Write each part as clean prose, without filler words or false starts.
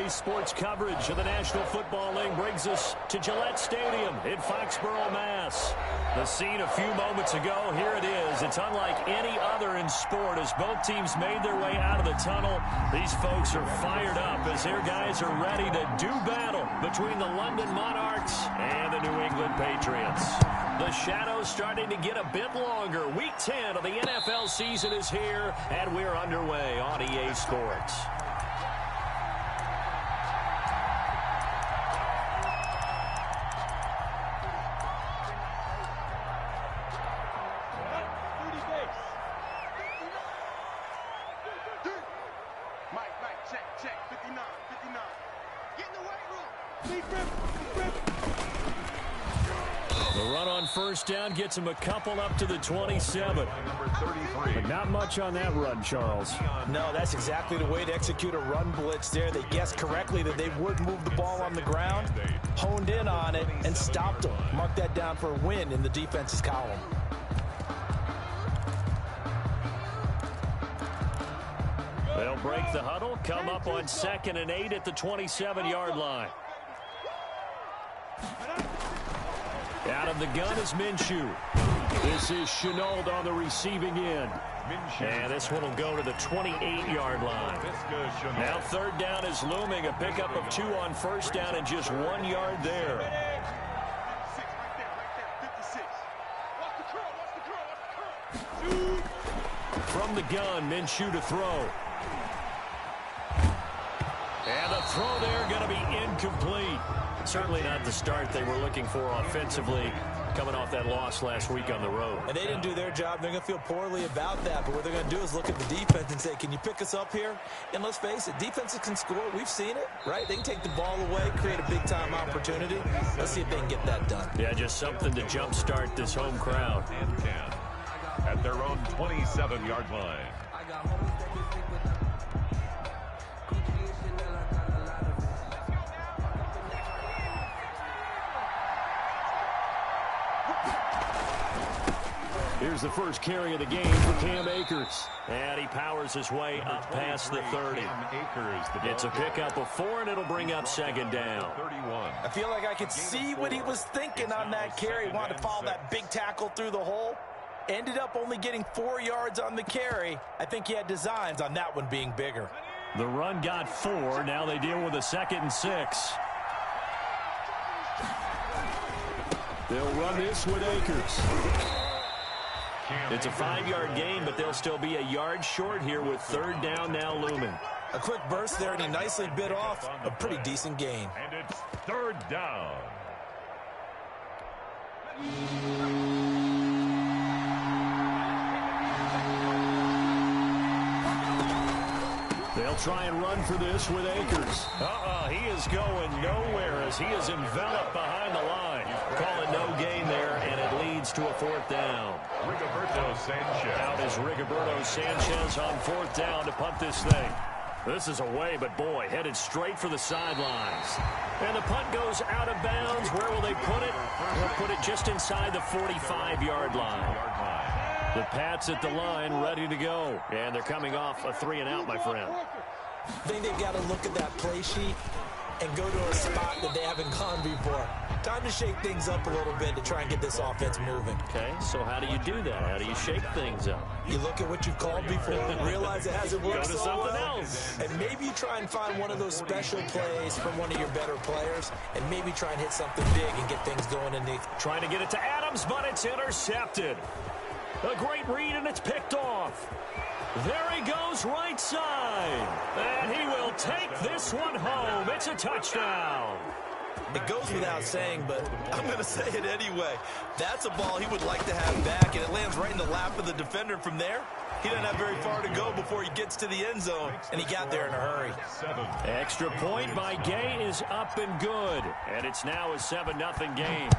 Today's sports coverage of the National Football League brings us to Gillette Stadium in Foxborough, Mass. The scene a few moments ago, here it is. It's unlike any other in sport as both teams made their way out of the tunnel. These folks are fired up as their guys are ready to do battle between the London Monarchs and the New England Patriots. The shadows starting to get a bit longer. Week 10 of the NFL season is here, and we're underway on EA Sports. First down gets him a couple up to the 27. But not much on that run, Charles. No, that's exactly the way to execute a run blitz there. They guessed correctly that they would move the ball on the ground, honed in on it, and stopped them. Mark that down for a win in the defense's column. They'll break the huddle, come up on 2nd and 8 at the 27-yard line. Out of the gun is Minshew. This is Shenault on the receiving end. And this one will go to the 28-yard line. Now 3rd down is looming. A pickup of 2 on 1st down and just 1 yard there. From the gun, Minshew to throw. And the throw there going to be incomplete. Certainly not the start they were looking for offensively, coming off that loss last week on the road. And they didn't do their job. They're going to feel poorly about that. But what they're going to do is look at the defense and say, can you pick us up here? And let's face it, defenses can score. We've seen it, right? They can take the ball away, create a big-time opportunity. Let's see if they can get that done. Yeah, just something to jumpstart this home crowd. And 10 at their own 27-yard line. Here's the first carry of the game for Cam Akers. And he powers his way up past the 30. It's a pickup of 4, and it'll bring up 2nd down. I feel like I could see what he was thinking on that carry. He wanted to follow that big tackle through the hole. Ended up only getting 4 yards on the carry. I think he had designs on that one being bigger. The run got 4. Now they deal with a 2nd and 6. They'll run this with Akers. It's a 5-yard gain, but they'll still be a yard short here with 3rd down now looming. A quick burst there, and he nicely bit off a pretty decent gain. And it's 3rd down. They'll try and run for this with Akers. He is going nowhere as he is enveloped behind the line. Calling no gain there, and it leads to a 4th down. Rigoberto Sanchez. Out is Rigoberto Sanchez on 4th down to punt this thing. This is away, but boy, headed straight for the sidelines. And the punt goes out of bounds. Where will they put it? They'll put it just inside the 45-yard line. The Pats at the line, ready to go. And they're coming off a 3-and-out, my friend. I think they've got to look at that play sheet and go to a spot that they haven't gone before. Time to shake things up a little bit to try and get this offense moving. Okay, so how do you do that? How do you shake things up? You look at what you've called before, realize it hasn't worked Go to so something well, else. and maybe you try and find one of those special plays from one of your better players, and maybe try and hit something big and get things going in the... Trying to get it to Adams, but it's intercepted. A great read, and it's picked off. There he goes right side. And he will take this one home. It's a touchdown. It goes without saying, but I'm going to say it anyway. That's a ball he would like to have back, and it lands right in the lap of the defender from there. He doesn't have very far to go before he gets to the end zone, and he got there in a hurry. Extra point by Gay is up and good. And it's now a 7-0 game.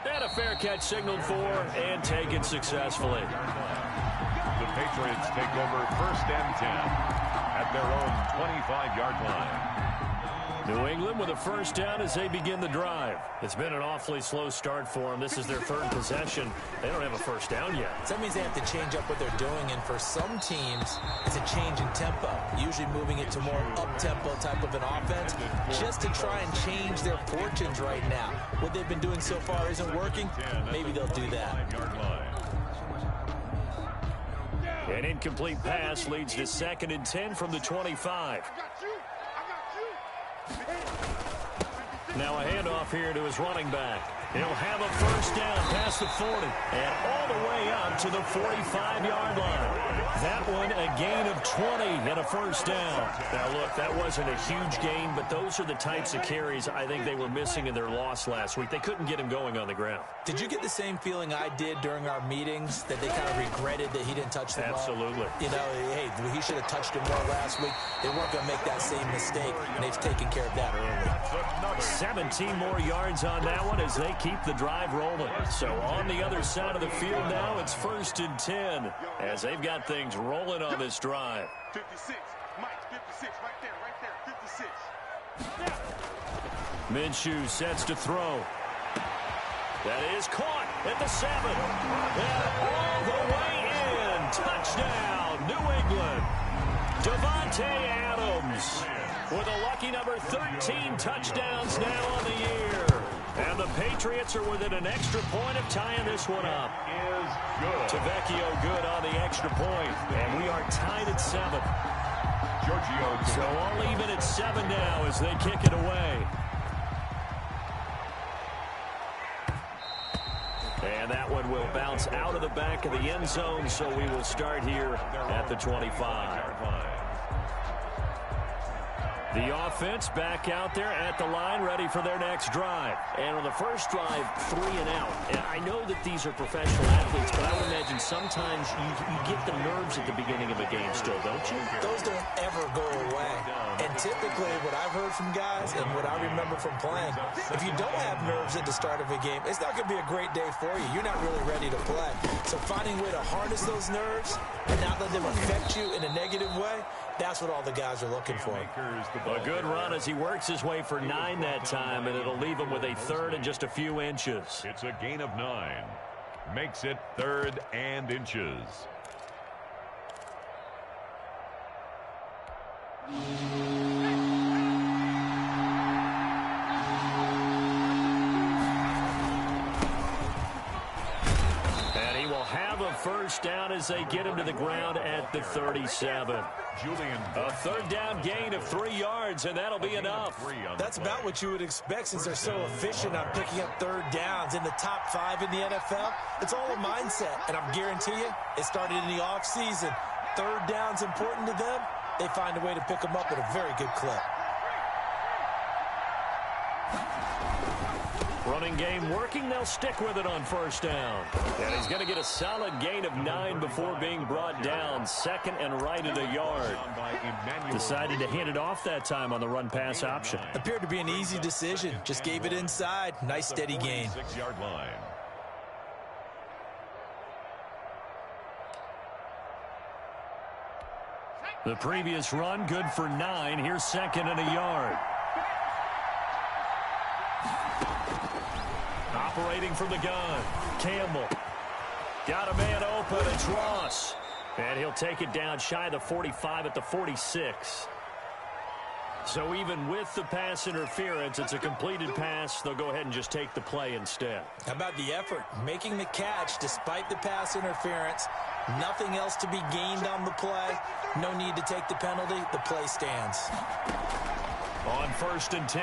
And a fair catch signaled for and taken successfully. The Patriots take over 1st and 10 at their own 25-yard line. New England with a first down as they begin the drive. It's been an awfully slow start for them. This is their third possession. They don't have a first down yet. So that means they have to change up what they're doing, and for some teams, it's a change in tempo, usually moving it to more up-tempo type of an offense, just to try and change their fortunes right now. What they've been doing so far isn't working. Maybe they'll do that. An incomplete pass leads to 2nd and 10 from the 25. Now a handoff here to his running back. He'll have a first down past the 40 and all the way up to the 45-yard line. That one a gain of 20 and a first down. Now, look, that wasn't a huge gain, but those are the types of carries I think they were missing in their loss last week. They couldn't get him going on the ground. Did you get the same feeling I did during our meetings, that they kind of regretted that he didn't touch the ball? Absolutely. You know, hey, he should have touched him more last week. They weren't going to make that same mistake, and they've taken care of that early. 17 more yards on that one as they keep the drive rolling. So on the other side of the field now, it's 1st and 10 as they've got things rolling on this drive. 56, Mike, 56, right there, 56. Minshew sets to throw. That is caught at the 7. And all the way in. Touchdown, New England. Davante Adams with a lucky number 13 touchdowns now on the year. And the Patriots are within an extra point of tying this one up. Tavecchio good on the extra point. And we are tied at 7. So all even at 7 now as they kick it away. And that one will bounce out of the back of the end zone, so we will start here at the 25. The offense back out there at the line, ready for their next drive. And on the first drive, 3 and out. And I know that these are professional athletes, but I would imagine sometimes you get the nerves at the beginning of a game still, don't you? Those don't ever go away. And typically, what I've heard from guys and what I remember from playing, if you don't have nerves at the start of a game, it's not going to be a great day for you. You're not really ready to play. So finding a way to harness those nerves and not let them affect you in a negative way, that's what all the guys are looking for. A good run as he works his way for 9 that time, and it'll leave him with a 3rd and just a few inches. It's a gain of 9. Makes it 3rd and inches. And he will have a first down as they get him to the ground at the 37. A 3rd down gain of 3 yards, and that'll be enough. That's about what you would expect since they're so efficient on picking up 3rd downs in the top 5 in the NFL. It's all a mindset, and I guarantee you, it started in the offseason. 3rd down's important to them. They find a way to pick them up at a very good clip. Running game working. They'll stick with it on first down. And he's going to get a solid gain of 9 before being brought down. 2nd and right at a yard. Decided to hand it off that time on the run-pass option. Appeared to be an easy decision. Just gave it inside. Nice steady gain. 6-yard line. The previous run good for 9. Here's 2nd and a yard. Operating from the gun, Campbell. Got a man open, it's Ross. And he'll take it down shy of the 45 at the 46. So even with the pass interference, it's a completed pass. They'll go ahead and just take the play instead. How about the effort? Making the catch despite the pass interference. Nothing else to be gained on the play. No need to take the penalty. The play stands. On 1st and 10,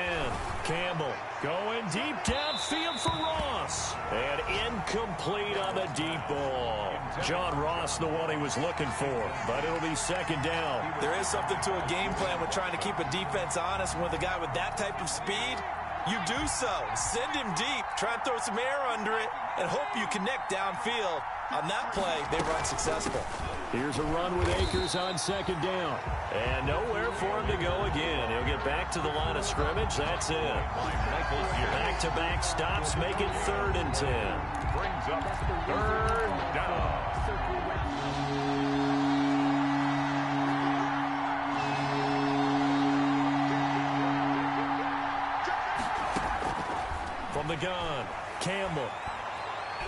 Campbell going deep downfield for Ross. And incomplete on the deep ball. John Ross, the one he was looking for, but it'll be 2nd down. There is something to a game plan with trying to keep a defense honest. With a guy with that type of speed, you do so. Send him deep. Try and throw some air under it and hope you connect downfield. On that play, they run successful. Here's a run with Akers on 2nd down. And nowhere for him to go again. He'll get back to the line of scrimmage. That's it. Back-to-back stops make it 3rd and 10. Brings up 3rd down. From the gun, Campbell.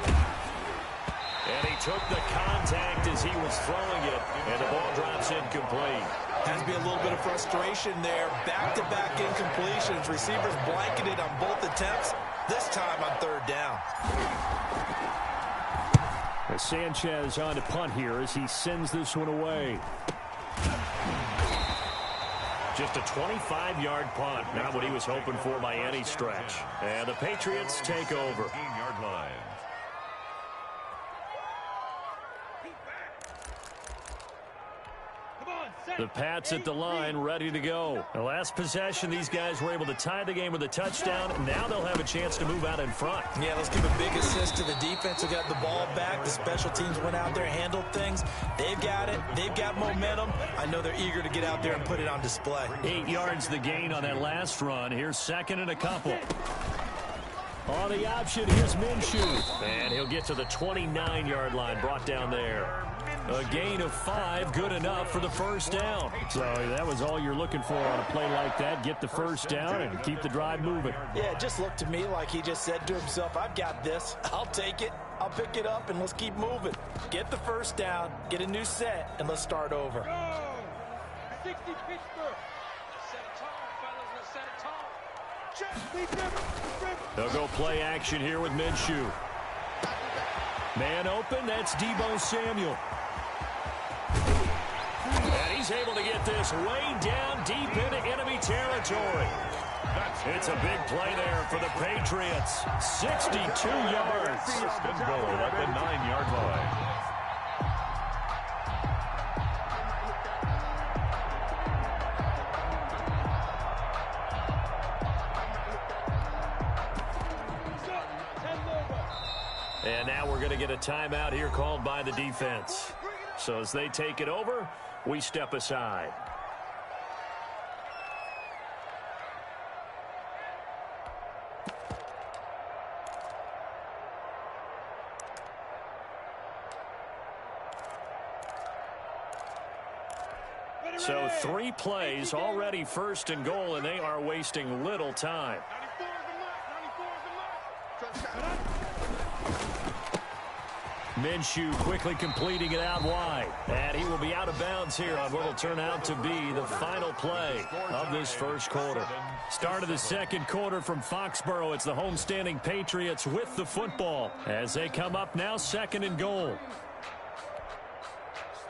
And he took the contact as he was throwing it, and the ball drops incomplete. Has to be a little bit of frustration there. Back-to-back incompletions. Receivers blanketed on both attempts, this time on third down. As Sanchez on to punt here as he sends this one away. Just a 25-yard punt, not what he was hoping for by any stretch. And the Patriots take over. 15-yard line. The Pats at the line, ready to go. The last possession, these guys were able to tie the game with a touchdown. Now they'll have a chance to move out in front. Yeah, let's give a big assist to the defense who got the ball back. The special teams went out there, handled things. They've got it. They've got momentum. I know they're eager to get out there and put it on display. 8 yards the gain on that last run. Here's second and a couple. On the option, here's Minshew. And he'll get to the 29-yard line, brought down there. A gain of 5, good enough for the first down. So that was all you're looking for on a play like that. Get the first down and keep the drive moving. Yeah, it just looked to me like he just said to himself, I've got this. I'll take it. I'll pick it up, and let's keep moving. Get the first down, get a new set, and let's start over. 60 Pittsburgh. Set it tall, fellas. Let's set it tall. Check. They'll go play action here with Minshew. Man open, that's Deebo Samuel. And he's able to get this way down deep into enemy territory. It's a big play there for the Patriots. 62 yards. Good goal at the 9-yard line. And now we're going to get a timeout here called by the defense. So as they take it over, we step aside. So 3 plays, already first and goal, and they are wasting little time. 94 is the mark. Minshew quickly completing it out wide. And he will be out of bounds here on what will turn out to be the final play of this first quarter. Start of the second quarter from Foxborough. It's the homestanding Patriots with the football as they come up now second and goal.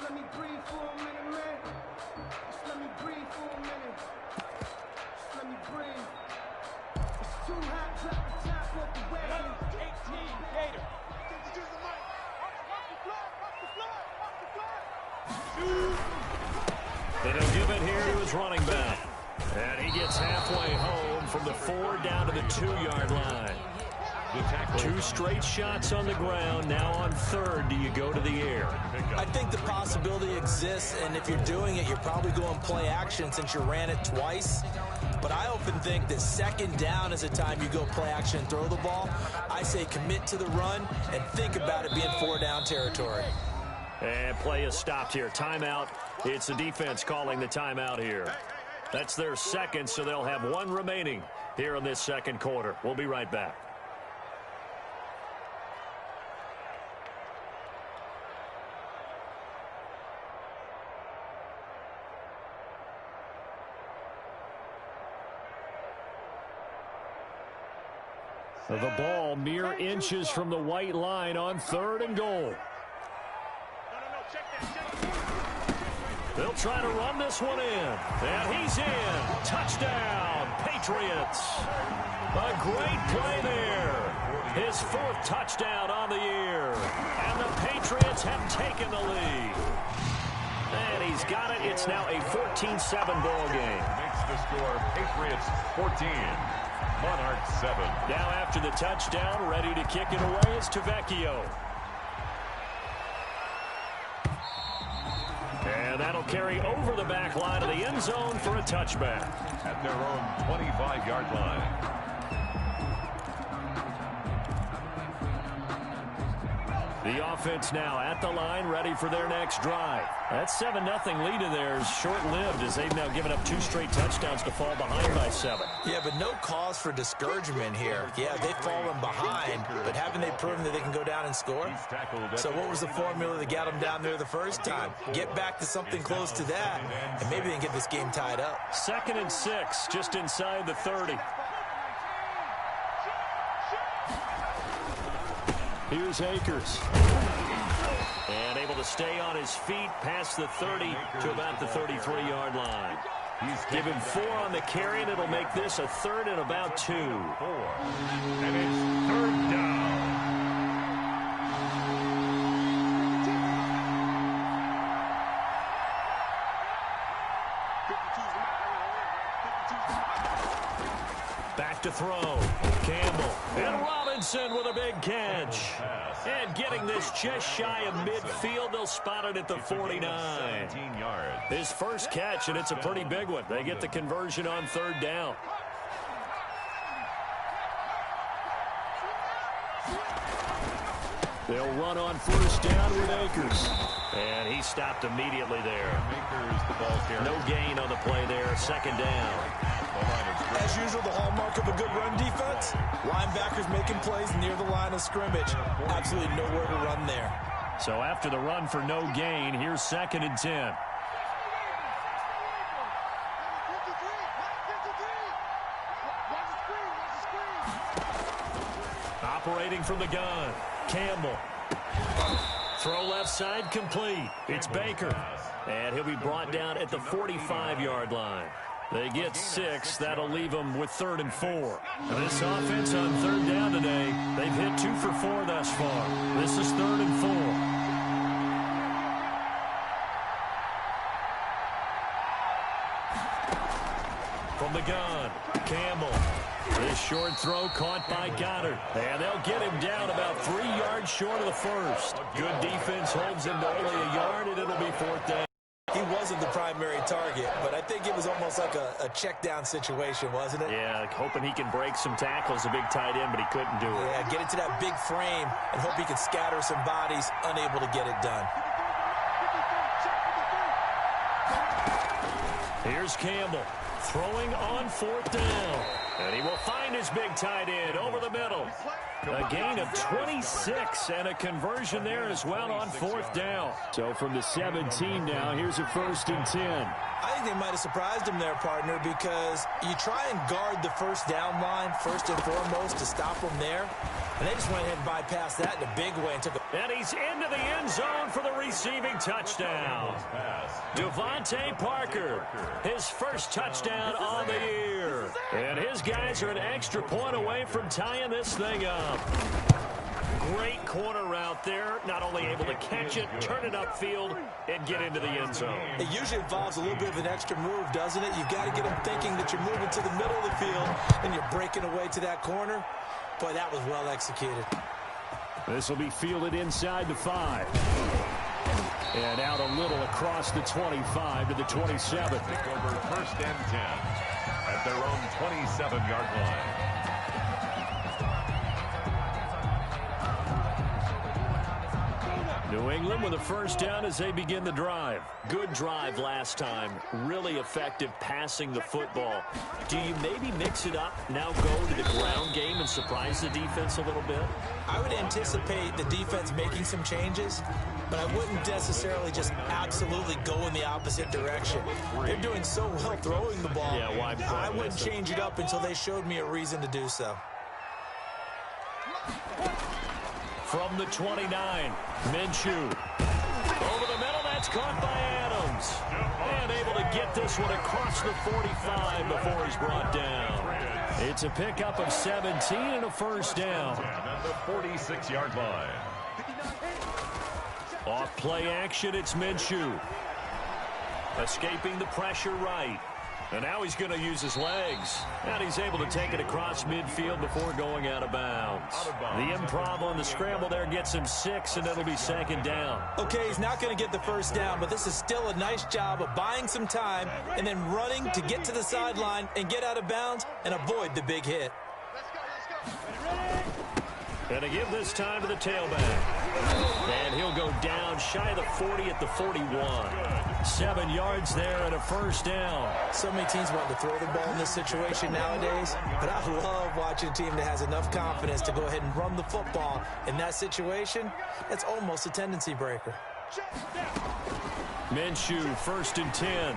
Let me breathe for a minute, man. Just let me breathe for a minute. Just let me breathe. It's too hot, drop the top off the wagon. 18 Gator. And he'll give it here to his running back. And he gets halfway home from the 4 down to the 2-yard line. 2 straight shots on the ground. Now on third, do you go to the air? I think the possibility exists, and if you're doing it, you're probably going play action since you ran it twice. But I often think that second down is a time you go play action and throw the ball. I say commit to the run and think about it being 4-down territory. And play is stopped here. Timeout. It's the defense calling the timeout here. That's their second, so they'll have 1 remaining here in this second quarter. We'll be right back. The ball mere inches from the white line on third and goal. They'll try to run this one in. And he's in. Touchdown, Patriots. A great play there. His 4th touchdown on the year. And the Patriots have taken the lead. And he's got it. It's now a 14-7 ball game. Makes the score Patriots 14. Monarchs 7. Now after the touchdown, ready to kick it away is Tavecchio. And that'll carry over the back line of the end zone for a touchback. At their own 25-yard line. The offense now at the line, ready for their next drive. That 7-0 lead of theirs short-lived as they've now given up 2 straight touchdowns to fall behind by 7. Yeah, but no cause for discouragement here. Yeah, they've fallen behind, but haven't they proven that they can go down and score? So what was the formula that got them down there the first time? Get back to something close to that, and maybe they can get this game tied up. 2nd and 6, just inside the 30. Here's Akers. And able to stay on his feet past the 30 to about the 33-yard line. Give him 4 on the carry, and it'll make this a 3rd and about 2. 4. And it's 3rd down. Back to throw. Campbell. And Robinson with a big catch. And getting this just shy of midfield, they'll spot it at the 49. 17 yards. His first catch, and it's a pretty big one. They get the conversion on 3rd down. They'll run on 1st down with Akers. And he stopped immediately there. Akers, the ball carrier. No gain on the play there. 2nd down. As usual, the hallmark of a good run defense, linebackers making plays near the line of scrimmage. Absolutely nowhere to run there. So after the run for no gain, here's 2nd and 10. Operating from the gun, Campbell. Throw left side complete. It's Baker. And he'll be brought down at the 45-yard line. They get 6. That'll leave them with 3rd and 4. This offense on 3rd down today, they've hit 2 for 4 thus far. This is 3rd and 4. From the gun, Campbell. This short throw caught by Goddard. And they'll get him down about 3 yards short of the first. Good defense holds him to only a yard, and it'll be 4th down. He wasn't the primary target, but I think it was almost like a check down situation, wasn't it? Yeah, hoping he can break some tackles, a big tight end, but he couldn't do it. Yeah, get it to that big frame and hope he can scatter some bodies, unable to get it done. Here's Campbell throwing on 4th down. And he will find his big tight end over the middle. A gain of 26 and a conversion there as well on 4th down. So from the 17 now, here's a 1st and 10. I think they might have surprised him there, partner, because you try and guard the 1st down line first and foremost to stop them there. And they just went ahead and bypassed that in a big way and took a... And he's into the end zone for the receiving touchdown. Devontae Parker, his first touchdown on the year. And his guys are an extra point away from tying this thing up. Great corner route there. Not only able to catch it, turn it upfield, and get into the end zone. It usually involves a little bit of an extra move, doesn't it? You've got to get them thinking that you're moving to the middle of the field and you're breaking away to that corner. Boy, that was well executed. This will be fielded inside the 5. And out a little across the 25 to the 27. Take over 1st and 10 at their own 27-yard line. New England with a 1st down as they begin the drive. Good drive last time. Really effective passing the football. Do you maybe mix it up, now go to the ground game and surprise the defense a little bit? I would anticipate the defense making some changes, but I wouldn't necessarily just absolutely go in the opposite direction. They're doing so well throwing the ball. Yeah, why? I wouldn't change it up until they showed me a reason to do so. From the 29, Minshew. Over the middle, that's caught by Adams. And able to get this one across the 45 before he's brought down. It's a pickup of 17 and a 1st down. At the 46-yard line. Off play action, it's Minshew. Escaping the pressure right. And now he's going to use his legs. And he's able to take it across midfield before going out of bounds. The improv on the scramble there gets him 6, and it'll be 2nd down. Okay, he's not going to get the 1st down, but this is still a nice job of buying some time and then running to get to the sideline and get out of bounds and avoid the big hit. And to give this time to the tailback. And he'll go down shy of the 40 at the 41. 7 yards there and a first down. So many teams want to throw the ball in this situation nowadays, but I love watching a team that has enough confidence to go ahead and run the football in that situation. That's almost a tendency breaker. Minshew, 1st and 10.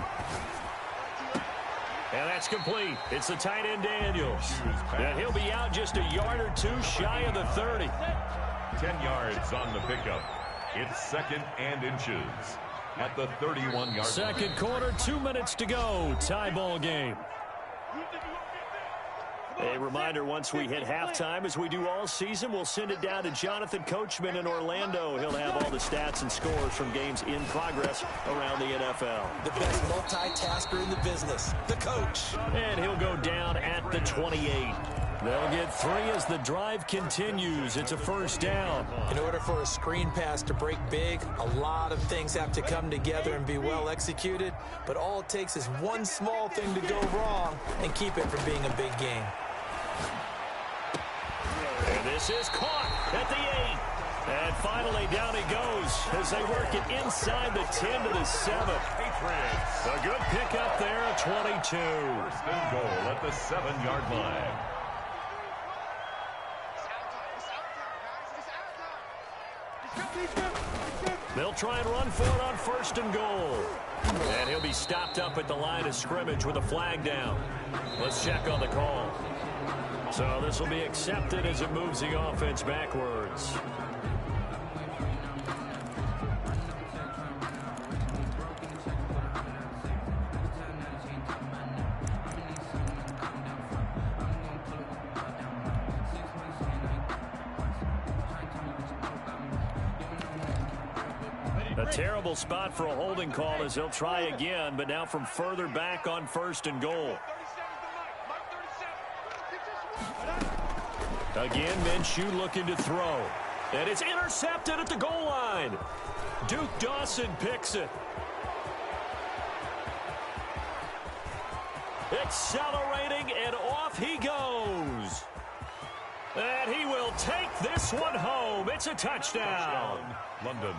And that's complete. It's the tight end Daniels. And he'll be out just a yard or two shy of the 30. 10 yards on the pickup. It's 2nd and inches at the 31-yard line. Second quarter, 2 minutes to go. Tie ball game. A reminder, once we hit halftime, as we do all season, we'll send it down to Jonathan Coachman in Orlando. He'll have all the stats and scores from games in progress around the NFL. The best multitasker in the business, the coach. And he'll go down at the 28. They'll get 3 as the drive continues. It's a first down. In order for a screen pass to break big, a lot of things have to come together and be well executed, but all it takes is one small thing to go wrong and keep it from being a big game. And this is caught at the 8. And finally down he goes as they work it inside the 10 to the 7. Patriots. A good pickup there, a 22. 1st and goal at the 7-yard line. They'll try and run for it on 1st and goal. And he'll be stopped up at the line of scrimmage with a flag down. Let's check on the call. So this will be accepted as it moves the offense backwards. A terrible spot for a holding call as they'll try again, but now from further back on 1st and goal. Again, Minshew looking to throw. And it's intercepted at the goal line. Duke Dawson picks it. Accelerating, and off he goes. And he will take this one home. It's a touchdown. London.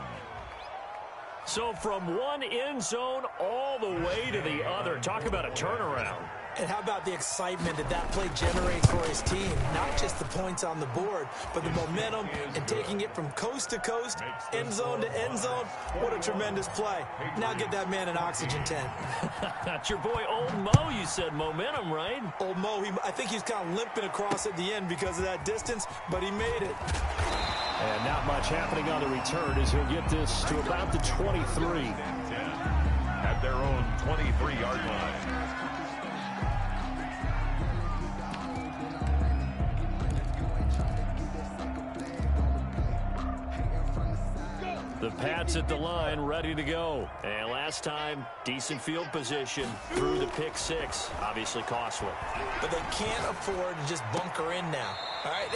So from one end zone all the way to the other. Talk about a turnaround. And how about the excitement that that play generates for his team? Not just the points on the board, but the momentum and taking it from coast to coast, end zone to end zone. What a tremendous play. Now get that man an oxygen tent. That's your boy Old Mo, you said. Momentum, right? Old Mo, I think he's kind of limping across at the end because of that distance, but he made it. And not much happening on the return as he'll get this to about the 23. At their own 23-yard line. The Pats at the line, ready to go. And last time, decent field position through the pick 6. Obviously costly. But they can't afford to just bunker in now. All right,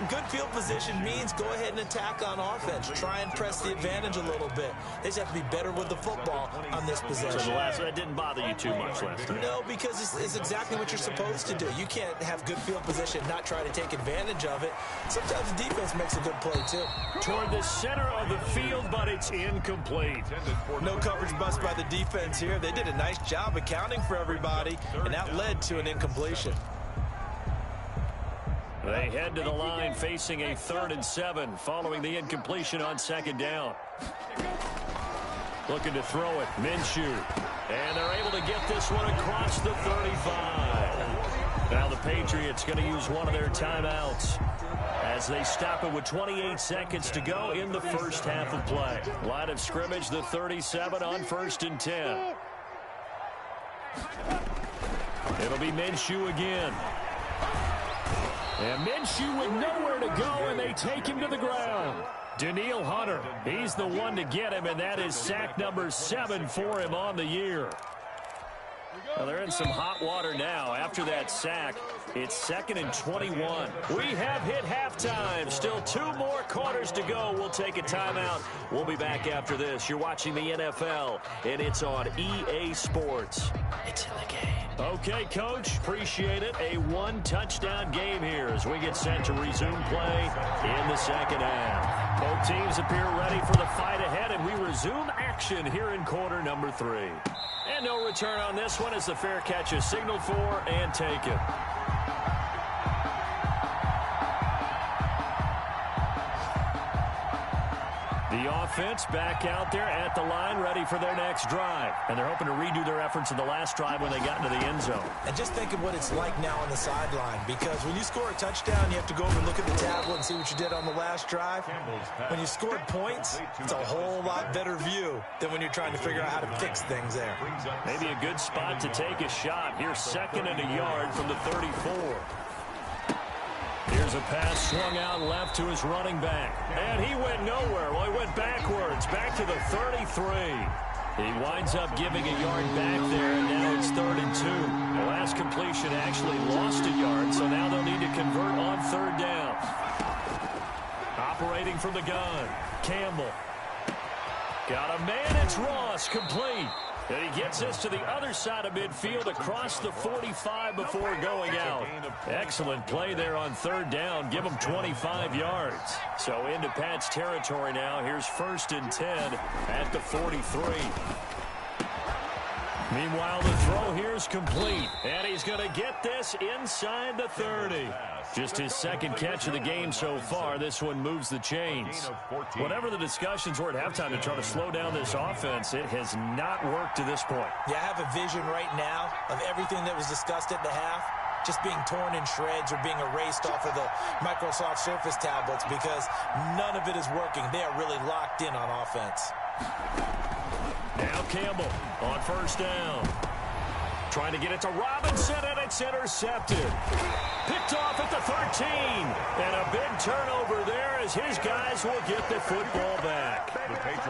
good field position means go ahead and attack on offense. Try and press the advantage a little bit. They just have to be better with the football on this possession. So that didn't bother you too much last time? No, because it's exactly what you're supposed to do. You can't have good field position and not try to take advantage of it. Sometimes the defense makes a good play, too. Toward the center of the field, but it's incomplete. No coverage bust by the defense here. They did a nice job accounting for everybody, and that led to an incompletion. They head to the line facing a 3rd and 7 following the incompletion on 2nd down. Looking to throw it, Minshew. And they're able to get this one across the 35. Now the Patriots going to use one of their timeouts as they stop it with 28 seconds to go in the first half of play. Line of scrimmage, the 37 on 1st and 10. It'll be Minshew again. And Minshew with nowhere to go, and they take him to the ground. Danielle Hunter, he's the one to get him, and that is sack number 7 for him on the year. Well, they're in some hot water now. After that sack, it's 2nd and 21. We have hit halftime. Still 2 more quarters to go. We'll take a timeout. We'll be back after this. You're watching the NFL, and it's on EA Sports. It's in the game. Okay, Coach, appreciate it. A one-touchdown game here as we get set to resume play in the second half. Both teams appear ready for the fight ahead, and we resume action here in quarter number 3. And no return on this one as the fair catch is signaled for and taken. The offense back out there at the line, ready for their next drive. And they're hoping to redo their efforts in the last drive when they got into the end zone. And just think of what it's like now on the sideline, because when you score a touchdown, you have to go over and look at the tablet and see what you did on the last drive. When you scored points, it's a whole lot better view than when you're trying to figure out how to fix things there. Maybe a good spot to take a shot. Here's 2nd and a yard from the 34. Here's a pass swung out left to his running back. And he went nowhere. Well, he went backwards, back to the 33. He winds up giving a yard back there, and now it's 3rd and 2. The last completion actually lost a yard, so now they'll need to convert on 3rd down. Operating from the gun, Campbell. Got a man, it's Ross, complete. And he gets this to the other side of midfield across the 45 before going out. Excellent play there on 3rd down. Give him 25 yards. So into Pat's territory now. Here's 1st and 10 at the 43. Meanwhile, the throw here is complete. And he's going to get this inside the 30. Just his 2nd catch of the game so far. This one moves the chains. Whatever the discussions were at halftime to try to slow down this offense, it has not worked to this point. Yeah, I have a vision right now of everything that was discussed at the half just being torn in shreds or being erased off of the Microsoft Surface tablets because none of it is working. They are really locked in on offense. Now Campbell on 1st down. Trying to get it to Robinson, and it's intercepted. Picked off at the 13. And a big turnover there as his guys will get the football back.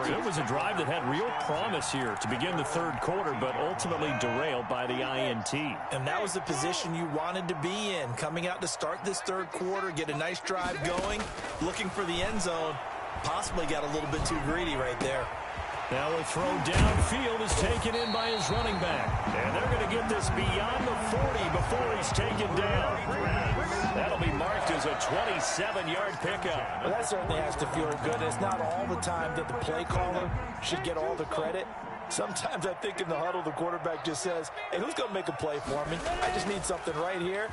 It was a drive that had real promise here to begin the 3rd quarter, but ultimately derailed by the INT. And that was the position you wanted to be in. Coming out to start this 3rd quarter, get a nice drive going, looking for the end zone. Possibly got a little bit too greedy right there. Now a throw downfield is taken in by his running back. And they're going to get this beyond the 40 before he's taken down. That'll be marked as a 27-yard pickup. Well, that certainly has to feel good. It's not all the time that the play caller should get all the credit. Sometimes I think in the huddle, the quarterback just says, hey, who's going to make a play for me? I just need something right here.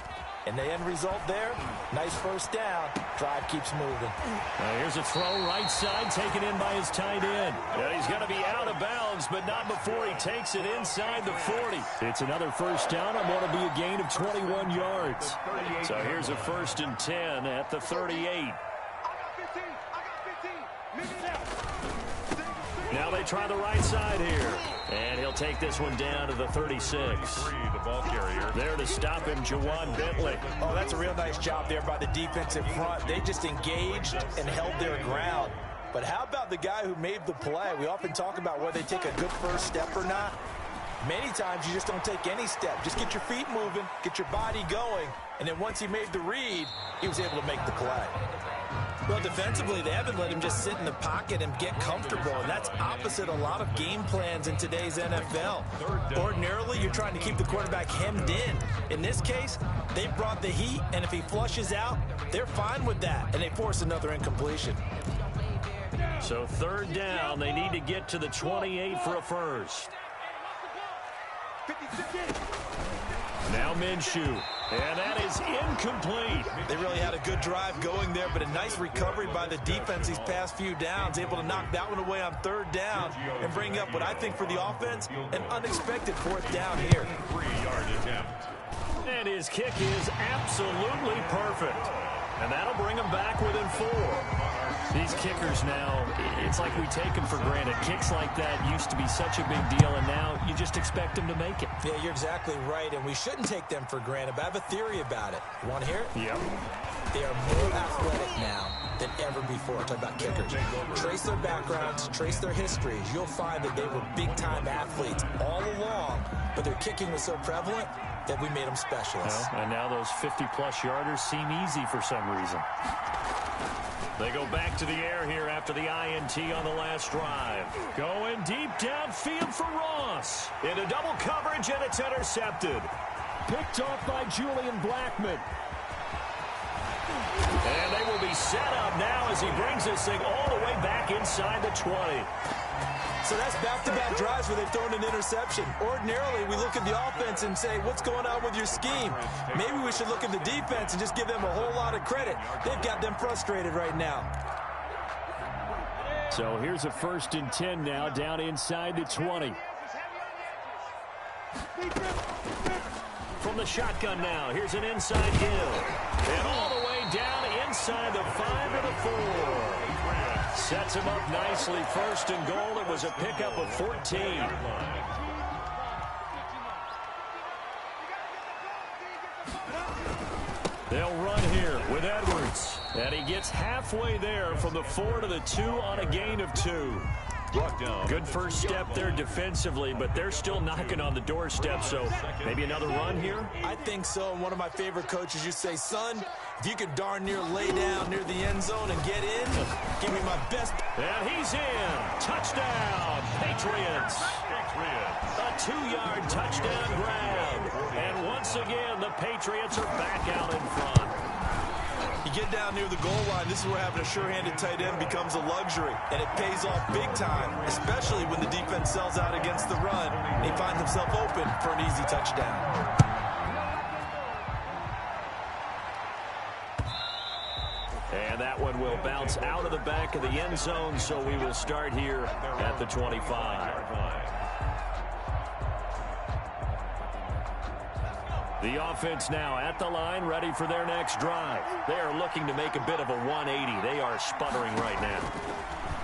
And the end result there, nice 1st down. Drive keeps moving. Now here's a throw right side taken in by his tight end. Yeah, he's going to be out of bounds, but not before he takes it inside the 40. It's another 1st down and want to be a gain of 21 yards. So here's a 1st and 10 at the 38. Now they try the right side here. And he'll take this one down to the 36. The ball carrier. There to stop him, Jawan Bentley. Oh, that's a real nice job there by the defensive front. They just engaged and held their ground. But how about the guy who made the play? We often talk about whether they take a good 1st step or not. Many times you just don't take any step. Just get your feet moving, get your body going. And then once he made the read, he was able to make the play. Well, defensively, they haven't let him just sit in the pocket and get comfortable, and that's opposite a lot of game plans in today's NFL. Ordinarily, you're trying to keep the quarterback hemmed in. In this case, they brought the heat, and if he flushes out, they're fine with that, and they force another incompletion. So 3rd down, they need to get to the 28 for a 1st. Now Minshew. And that is incomplete. They really had a good drive going there, but a nice recovery by the defense these past few downs, able to knock that one away on 3rd down and bring up what I think for the offense, an unexpected 4th down here. 3-yard attempt. And his kick is absolutely perfect. And that'll bring him back within 4. These kickers now, it's like we take them for granted. Kicks like that used to be such a big deal, and now you just expect them to make it. Yeah, you're exactly right, and we shouldn't take them for granted, but I have a theory about it. You want to hear it? Yep. They are more athletic now than ever before. Talk about kickers. Trace their backgrounds, trace their histories. You'll find that they were big-time athletes all along, but their kicking was so prevalent that we made them specialists. Well, and now those 50-plus yarders seem easy for some reason. They go back to the air here after the INT on the last drive. Going deep downfield for Ross. Into double coverage, and it's intercepted. Picked off by Julian Blackmon. And they will be set up now as he brings this thing all the way back inside the 20. So that's back-to-back drives where they've thrown an interception. Ordinarily, we look at the offense and say, what's going on with your scheme? Maybe we should look at the defense and just give them a whole lot of credit. They've got them frustrated right now. So here's a 1st and 10 now, down inside the 20. From the shotgun now, here's an inside Gill. And all the way down inside the 5 to the 4. Sets him up nicely. 1st and goal. It was a pickup of 14. They'll run here with Edwards. And he gets halfway there from the 4 to the 2 on a gain of 2. Good first step there defensively, but they're still knocking on the doorstep, so maybe another run here? I think so. And one of my favorite coaches, you say, son, if you can darn near lay down near the end zone and get in, give me my best. And he's in. Touchdown, Patriots. A 2-yard touchdown grab. And once again, the Patriots are back out in front. You get down near the goal line, this is where having a sure-handed tight end becomes a luxury, and it pays off big time, especially when the defense sells out against the run, and he finds himself open for an easy touchdown. And that one will bounce out of the back of the end zone, so we will start here at the 25. The offense now at the line, ready for their next drive. They are looking to make a bit of a 180. They are sputtering right now.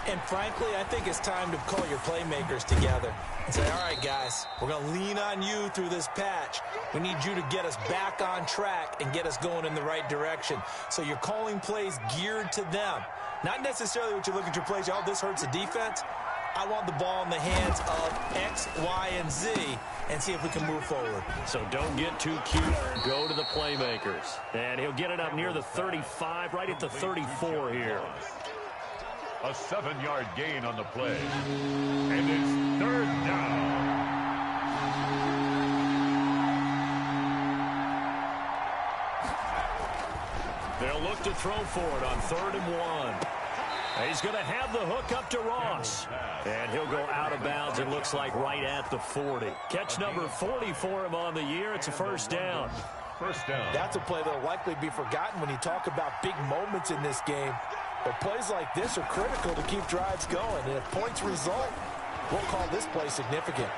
And frankly, I think it's time to call your playmakers together and say, all right, guys, we're going to lean on you through this patch. We need you to get us back on track and get us going in the right direction. So you're calling plays geared to them. Not necessarily what you look at your plays, oh, this hurts the defense. I want the ball in the hands of X, Y, and Z and see if we can move forward. So don't get too cute. Go to the playmakers. And he'll get it up near the 35, right at the 34 here. A 7-yard gain on the play. And it's 3rd down. They'll look to throw for it on 3rd and 1. He's going to have the hook up to Ross. And he'll go out of bounds, it looks like right at the 40. Catch number 40 for him on the year. It's a 1st down. 1st down. That's a play that will likely be forgotten when you talk about big moments in this game. But plays like this are critical to keep drives going. And if points result, we'll call this play significant.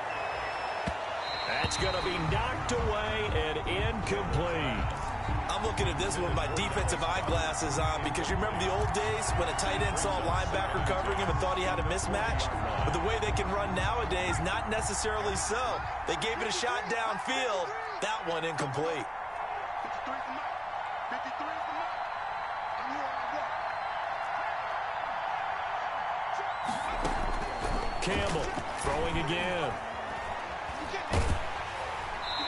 That's going to be knocked away and incomplete. I'm looking at this one with my defensive eyeglasses on because you remember the old days when a tight end saw a linebacker covering him and thought he had a mismatch? But the way they can run nowadays, not necessarily so. They gave it a shot downfield. That one incomplete. Campbell throwing again.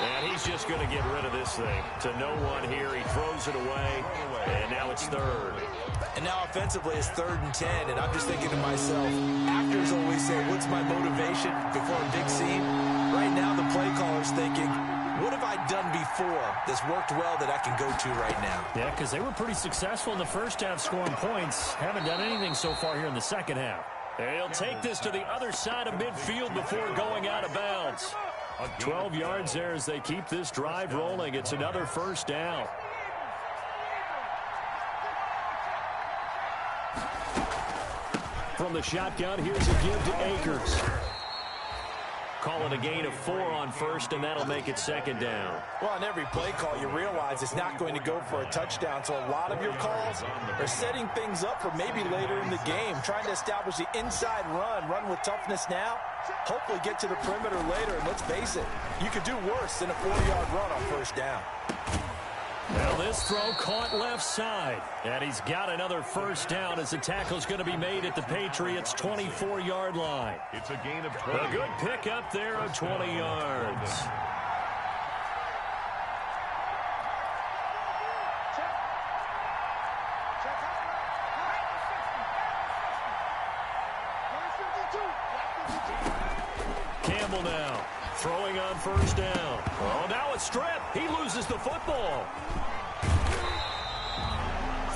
And he's just going to get rid of this thing to no one here. He throws it away, and now it's 3rd. And now offensively it's 3rd and 10, and I'm just thinking to myself, actors always say, what's my motivation before a big scene? Right now the play caller's thinking, what have I done before that's worked well that I can go to right now? Yeah, because they were pretty successful in the first half scoring points. Haven't done anything so far here in the second half. They'll take this to the other side of midfield before going out of bounds. 12 yards there as they keep this drive rolling. It's another 1st down. From the shotgun, here's a give to Akers. Call it a gain of 4 on 1st, and that'll make it 2nd down. Well, on every play call, you realize it's not going to go for a touchdown, so a lot of your calls are setting things up for maybe later in the game, trying to establish the inside run with toughness now, hopefully get to the perimeter later, and let's face it, you could do worse than a 4-yard run on 1st down. Well, this throw caught left side, and he's got another 1st down as the tackle's going to be made at the Patriots' 24-yard line. It's a gain of 20. A good pickup there of 20 yards. Campbell now throwing on first down. Oh, now a strip. He loses the football.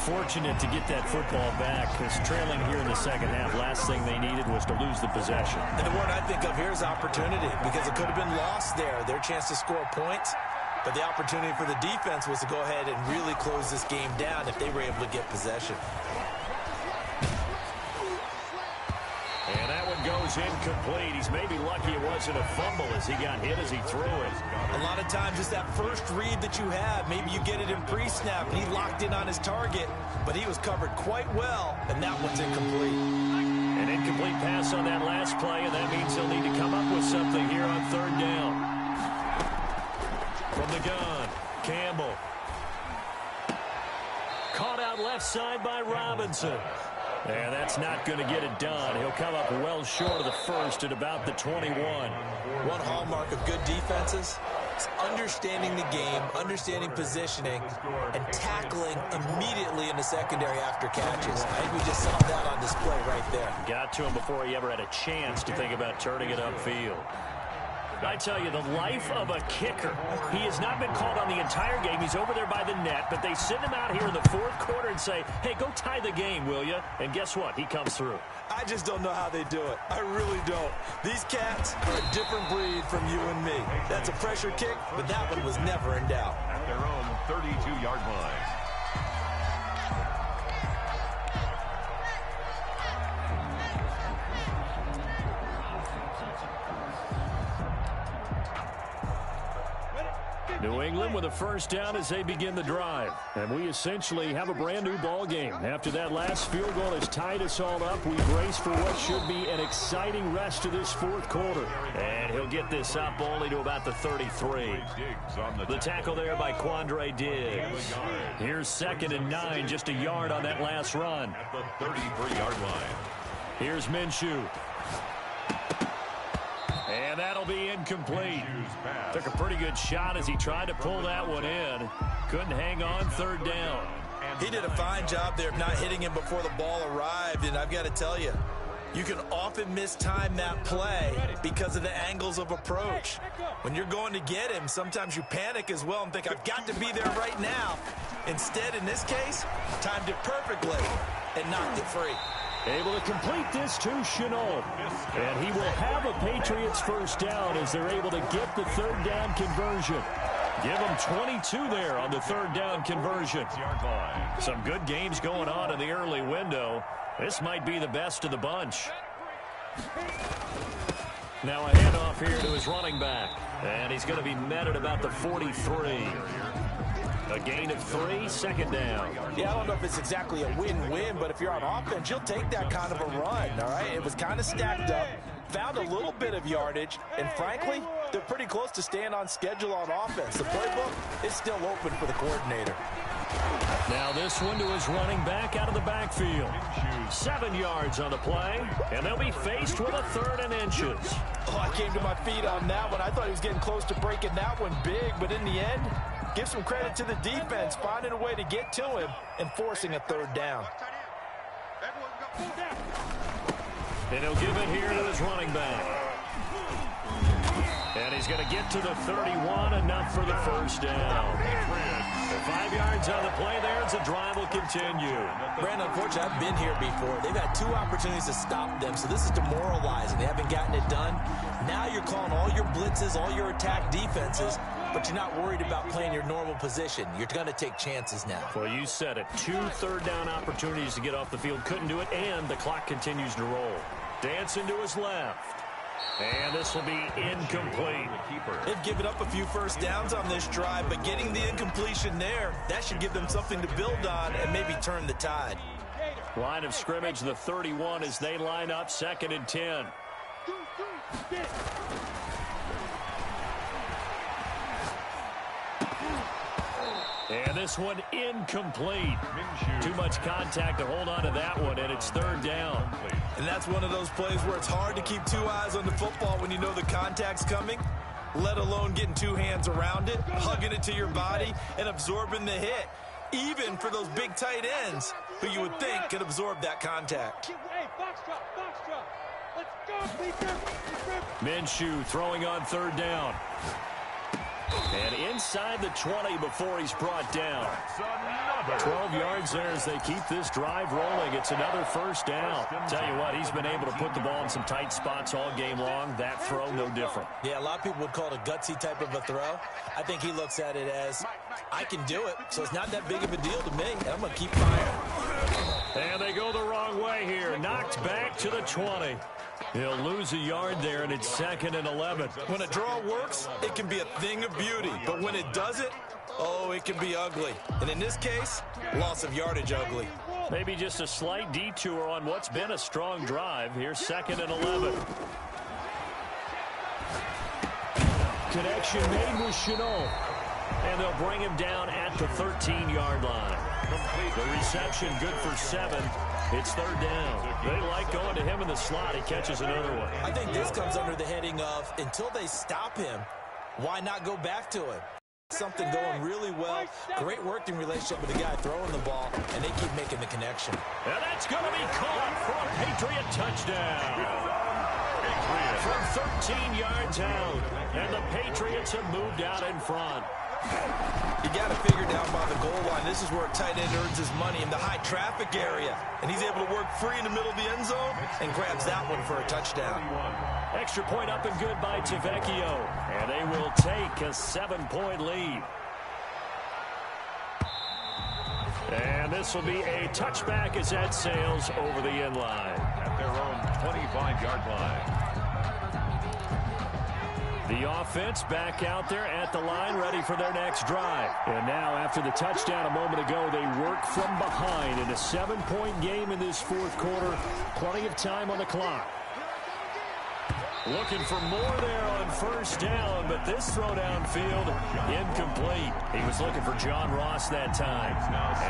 Fortunate to get that football back, because trailing here in the second half, last thing they needed was to lose the possession. And the word I think of here is opportunity, because it could have been lost there, their chance to score points. But the opportunity for the defense was to go ahead and really close this game down if they were able to get possession. And that one goes incomplete. He's maybe lucky it wasn't a fumble as he got hit as he threw it. A lot of times it's that first read that you have. Maybe you get it in pre-snap, and he locked in on his target, but he was covered quite well, and that one's incomplete. An incomplete pass on that last play, and that means he'll need to come up with something here on third down. From the gun, Campbell. Caught out left side by Robinson. And that's not going to get it done. He'll come up well short of the first at about the 21. One hallmark of good defenses is understanding the game, understanding positioning, and tackling immediately in the secondary after catches. I think we just saw that on display right there. Got to him before he ever had a chance to think about turning it upfield. I tell you, the life of a kicker. He has not been called on the entire game. He's over there by the net, but they send him out here in the fourth quarter and say, hey, go tie the game, will you? And guess what? He comes through. I just don't know how they do it. I really don't. These cats are a different breed from you and me. That's a pressure kick, but that one was never in doubt. At their own 32-yard line. New England with a first down as they begin the drive. And we essentially have a brand-new ball game. After that last field goal has tied us all up, we brace for what should be an exciting rest of this fourth quarter. And he'll get this up only to about the 33. The tackle there by Quandre Diggs. Here's 2nd and 9, just a yard on that last run. At the 33-yard line. Here's Minshew. And that'll be incomplete. Took a pretty good shot as he tried to pull that one in. Couldn't hang on third down. He did a fine job there of not hitting him before the ball arrived, and I've got to tell you, you can often mistime that play because of the angles of approach. When you're going to get him, sometimes you panic as well and think, I've got to be there right now. Instead, in this case, timed it perfectly and knocked it free. Able to complete this to Shenault. And he will have a Patriots first down as they're able to get the third down conversion. Give them 22 there on the third down conversion. Some good games going on in the early window. This might be the best of the bunch. Now a handoff here to his running back. And he's going to be met at about the 43. A gain of 3, second down. Yeah, I don't know if it's exactly a win-win, but if you're on offense, you'll take that kind of a run, all right? It was kind of stacked up, found a little bit of yardage, and frankly, they're pretty close to staying on schedule on offense. The playbook is still open for the coordinator. Now this one to his running back out of the backfield. 7 yards on the play, and they'll be faced with a 3rd and inches. Oh, I came to my feet on that one. I thought he was getting close to breaking that one big, but in the end, give some credit to the defense, finding a way to get to him and forcing a 3rd down. And he'll give it here to his running back. And he's going to get to the 31, enough for the first down. 5 yards on the play there as the drive will continue. Brandon, unfortunately, I've been here before. They've had 2 opportunities to stop them, so this is demoralizing. They haven't gotten it done. Now you're calling all your blitzes, all your attack defenses, but you're not worried about playing your normal position. You're going to take chances now. Well, you said it. 2 third down opportunities to get off the field. Couldn't do it, and the clock continues to roll. Dancing to his left. And this will be incomplete. They've given up a few first downs on this drive, but getting the incompletion there, that should give them something to build on and maybe turn the tide. Line of scrimmage, the 31 as they line up, 2nd and 10. And this one incomplete. Too much contact to hold on to that one, and it's 3rd down. And that's one of those plays where it's hard to keep 2 eyes on the football when you know the contact's coming, let alone getting 2 hands around it, hugging it to your body, and absorbing the hit, even for those big tight ends who you would think could absorb that contact. Hey, box drop, box drop. Minshew throwing on third down. And inside the 20 before he's brought down. 12 yards there as they keep this drive rolling. It's another first down. Tell you what, he's been able to put the ball in some tight spots all game long. That throw, no different. Yeah, a lot of people would call it a gutsy type of a throw. I think he looks at it as, I can do it, so it's not that big of a deal to me, and I'm going to keep firing. And they go the wrong way here. Knocked back to the 20. He'll lose a yard there, and it's 2nd and 11. When a draw works, it can be a thing of beauty. But when it doesn't, oh, it can be ugly. And in this case, loss of yardage ugly. Maybe just a slight detour on what's been a strong drive. Here's 2nd and 11. Connection made with Shenault. And they'll bring him down at the 13-yard line. The reception good for 7. It's 3rd down. They like going to him in the slot. He catches another one. I think this comes under the heading of, until they stop him, why not go back to it? Something going really well. Great working relationship with the guy throwing the ball, and they keep making the connection. And that's going to be caught for a Patriot touchdown. From 13 yards out. And the Patriots have moved out in front. You got to figure down by the goal line. This is where a tight end earns his money, in the high traffic area. And he's able to work free in the middle of the end zone and grabs that one for a touchdown. Extra point up and good by Tavecchio. And they will take a 7-point lead. And this will be a touchback as that sails over the end line. At their own 25-yard line. The offense back out there at the line, ready for their next drive. And now, after the touchdown a moment ago, they work from behind in a 7-point game in this 4th quarter. Plenty of time on the clock. Looking for more there on 1st down, but this throw downfield, incomplete. He was looking for John Ross that time.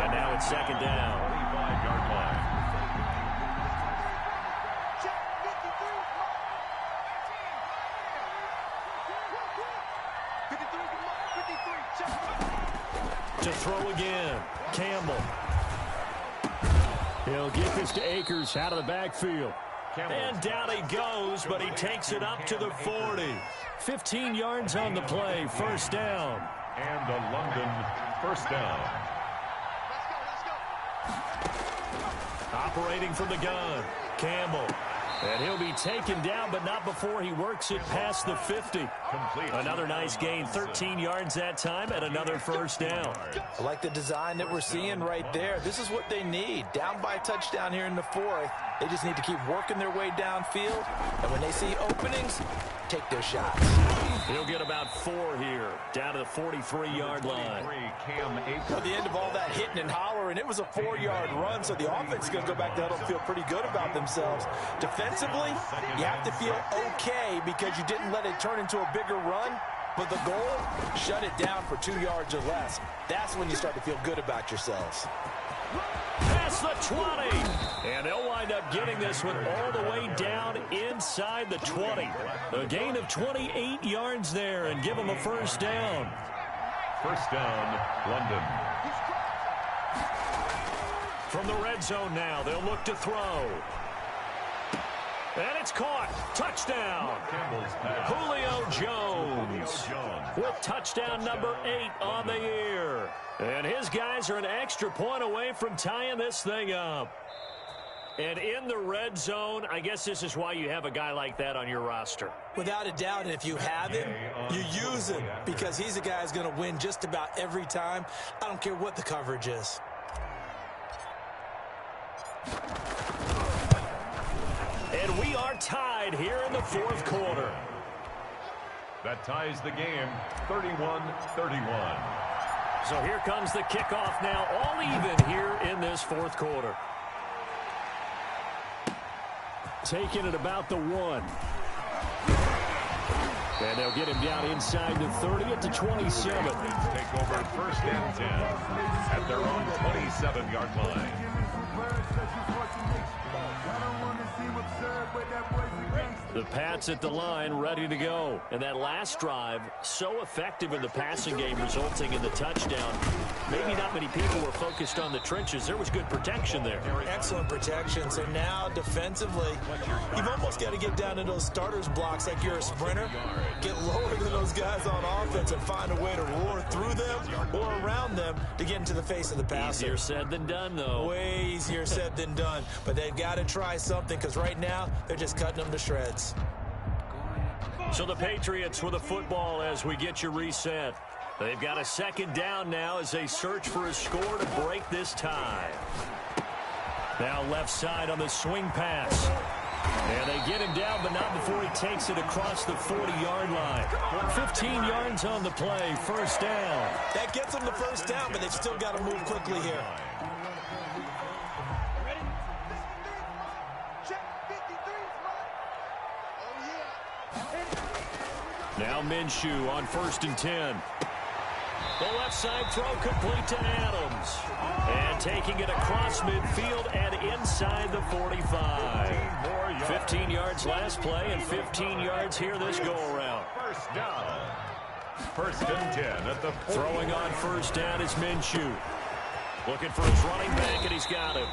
And now it's 2nd down. 25-yard line. To throw again, Campbell. He'll get this to Akers out of the backfield. And down he goes, but he takes it up to the 40. 15 yards on the play, 1st down. And a London 1st down. Operating from the gun, Campbell. And he'll be taken down, but not before he works it past the 50. Complete. Another nice gain, 13 yards that time, and another 1st down. I like the design that we're seeing right there. This is what they need. Down by a touchdown here in the 4th. They just need to keep working their way downfield. And when they see openings, take their shots. He'll get about 4 here, down to the 43-yard line. At the end of all that hitting and hollering, it was a 4-yard run, so the offense is going to go back to huddle and feel pretty good about themselves. Defensively, you have to feel okay because you didn't let it turn into a bigger run. But the goal, shut it down for 2 yards or less. That's when you start to feel good about yourselves. Past the 20. And they'll wind up getting this one all the way down inside the 20. A gain of 28 yards there and give them a 1st down. 1st down, London. From the red zone now, they'll look to throw. And it's caught. Touchdown. Julio Jones with touchdown number 8 on the year. And his guys are an extra point away from tying this thing up. And in the red zone, I guess this is why you have a guy like that on your roster. Without a doubt, and if you have him, you use him because he's a guy who's going to win just about every time. I don't care what the coverage is. And we are tied here in the 4th quarter. That ties the game, 31-31. So here comes the kickoff now, all even here in this 4th quarter. Taking it about the 1. And they'll get him down inside the 30 at the 27. Take over 1st and 10 at their own 27-yard line. The Pats at the line, ready to go. And that last drive, so effective in the passing game, resulting in the touchdown. Maybe not many people were focused on the trenches. There was good protection there. Excellent protection. So now, defensively, you've almost got to get down to those starters blocks like you're a sprinter. Get lower than those guys on offense and find a way to roar through them or around them to get into the face of the passer. Easier said than done, though. Way easier said than done. But they've got to try something because right now, they're just cutting them to shreds. So the Patriots with the football as we get you reset. They've got a second down now as they search for a score to break this tie. Now left side on the swing pass. And they get him down, but not before he takes it across the 40-yard line. 15 yards on the play, first down. That gets them the first down, but they've still got to move quickly here. Now Minshew on 1st and 10. The left side throw complete to Adams. And taking it across midfield and inside the 45. 15 yards last play and 15 yards here this go-around. First down. 1st and 10 at the 40. Throwing on 1st down is Minshew. Looking for his running back, and he's got him.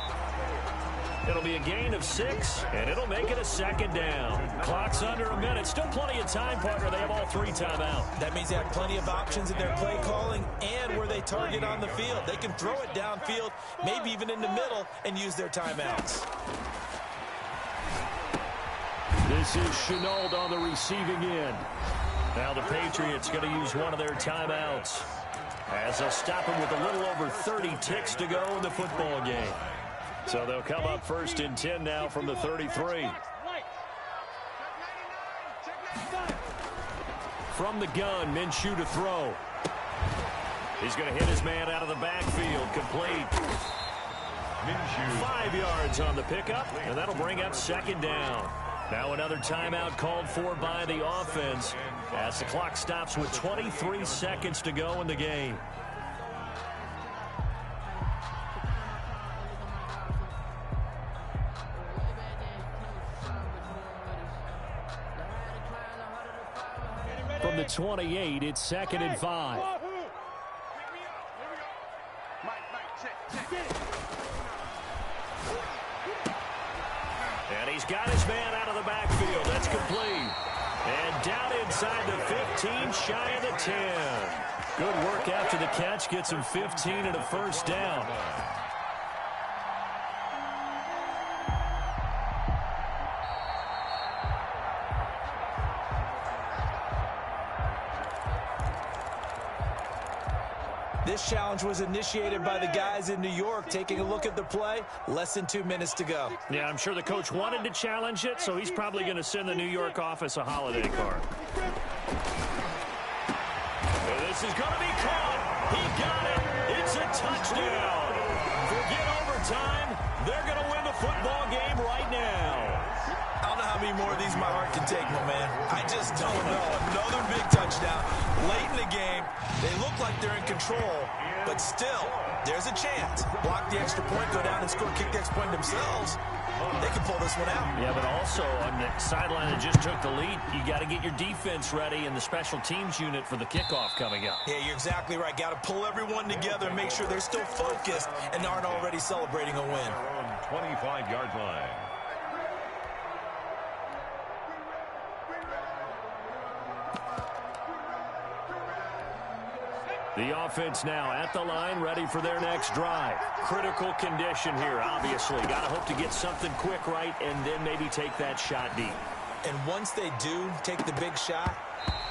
It'll be a gain of 6, and it'll make it a second down. Clock's under a minute. Still plenty of time, partner. They have all 3 timeout. That means they have plenty of options in their play calling and where they target on the field. They can throw it downfield, maybe even in the middle, and use their timeouts. This is Shenault on the receiving end. Now the Patriots going to use one of their timeouts as they'll stop him with a little over 30 ticks to go in the football game. So they'll come up 1st and 10 now from the 33. From the gun, Minshew to throw. He's going to hit his man out of the backfield, complete. Minshew. 5 yards on the pickup, and that'll bring up 2nd down. Now another timeout called for by the offense as the clock stops with 23 seconds to go in the game. From the 28, it's 2nd and 5. And he's got his man out of the backfield. That's complete. And down inside the 15, shy of the 10. Good work after the catch. Gets him 15 and a 1st down. This challenge was initiated by the guys in New York. Taking a look at the play, less than 2 minutes to go. Yeah, I'm sure the coach wanted to challenge it, so he's probably going to send the New York office a holiday card. This is going to be caught. He got it. It's a touchdown. Forget overtime. They're going to win the football game right now. I don't know how many more of these my heart can take, my man. I just don't know. Another big touchdown. Late in the game, they look like they're in control, but still, there's a chance. Block the extra point, go down and score, kick the extra point themselves. They can pull this one out. Yeah, but also on the sideline that just took the lead, you got to get your defense ready and the special teams unit for the kickoff coming up. Yeah, you're exactly right. Got to pull everyone together and make sure they're still focused and aren't already celebrating a win. 25-yard line. The offense now at the line, ready for their next drive. Critical condition here, obviously. Got to hope to get something quick right and then maybe take that shot deep. And once they do take the big shot,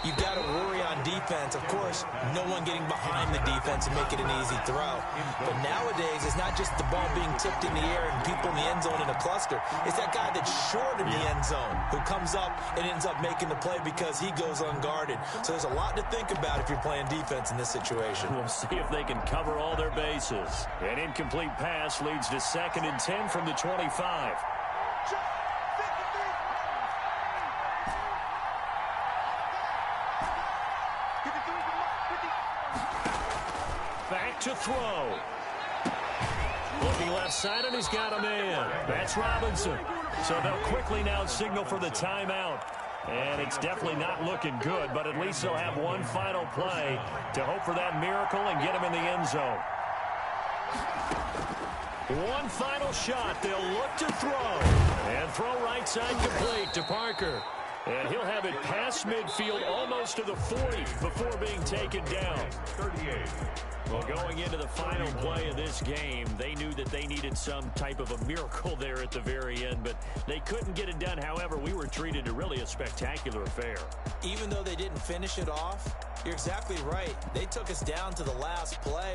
you've got to worry on defense. Of course, no one getting behind the defense and make it an easy throw. But nowadays, it's not just the ball being tipped in the air and people in the end zone in a cluster. It's that guy that's short in the end zone who comes up and ends up making the play because he goes unguarded. So there's a lot to think about if you're playing defense in this situation. We'll see if they can cover all their bases. An incomplete pass leads to 2nd and 10 from the 25. Back to throw. Looking left side, and he's got a man. That's Robinson. So they'll quickly now signal for the timeout. And it's definitely not looking good, but at least they'll have one final play to hope for that miracle and get him in the end zone. One final shot. They'll look to throw. And throw right side complete to Parker. And he'll have it past midfield almost to the 40 before being taken down. 38. Well, going into the final play of this game, they knew that they needed some type of a miracle there at the very end, but they couldn't get it done. However, we were treated to really a spectacular affair. Even though they didn't finish it off, you're exactly right. They took us down to the last play.